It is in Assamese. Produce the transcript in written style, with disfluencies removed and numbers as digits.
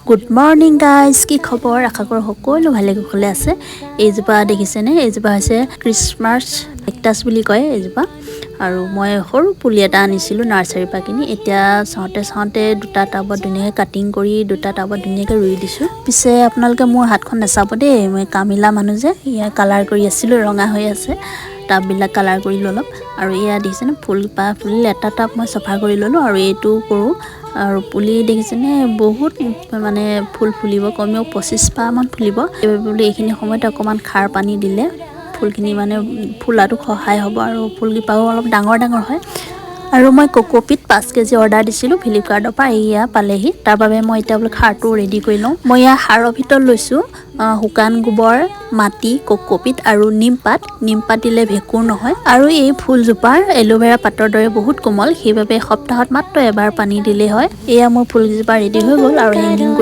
গুড মৰ্নিং গাইজ, কি খবৰ? আশা কৰোঁ সকলো ভালে কুশলে আছে। এইজোপা দেখিছেনে? এইজোপা হৈছে ক্ৰিছমাছ কেকটাছ বুলি কয় এইজোপা। আৰু মই সৰু পুলি এটা আনিছিলোঁ নাৰ্চাৰীৰ পৰা কিনি। এতিয়া চাওঁতে দুটা টাবত ধুনীয়াকৈ কাটিং কৰি দুটা টাবত ধুনীয়াকৈ ৰুই দিছোঁ। পিছে আপোনালোকে মোৰ হাতখন নাচাব দেই, মই কামিলা মানুহ যে, ইয়াৰ কালাৰ কৰি আছিলোঁ, ৰঙা হৈ আছে। টাববিলাক কালাৰ কৰিলোঁ অলপ। আৰু এয়া দেখিছেনে ফুলপাহ ফুলিল। এটা টাব মই চফা কৰি ল'লোঁ আৰু এইটো কৰোঁ। আৰু পুলি দেখিছেনে বহুত মানে ফুল ফুলিব, কমেও 25পাহমান ফুলিব। এইবোৰ এইখিনি সময়ত অকণমান খাৰ পানী দিলে ফুলখিনি মানে ফুলাটো সহায় হ'ব আৰু ফুলকেইপাও অলপ ডাঙৰ ডাঙৰ হয়। আৰু মই কোকোপিট 5 কেজি অৰ্ডাৰ দিছিলোঁ ফ্লিপকাৰ্টৰ পৰা, এয়া পালেহি। তাৰ বাবে মই এতিয়া বোলে সাৰটো ৰেডি কৰি লওঁ। মই ইয়াৰ সাৰৰ ভিতৰত লৈছোঁ শুকান গোবৰ, মাটি, কোকোপিট আৰু নিমপাত দিলে ভেঁকুৰ নহয়। আৰু এই ফুলজোপাৰ এল'ভেৰা পাতৰ দৰে বহুত কোমল, সেইবাবে সপ্তাহত মাত্ৰ এবাৰ পানী দিলেই হয়। এয়া মোৰ ফুলজোপা ৰেডি হৈ গ'ল আৰু হেংগিং কৰি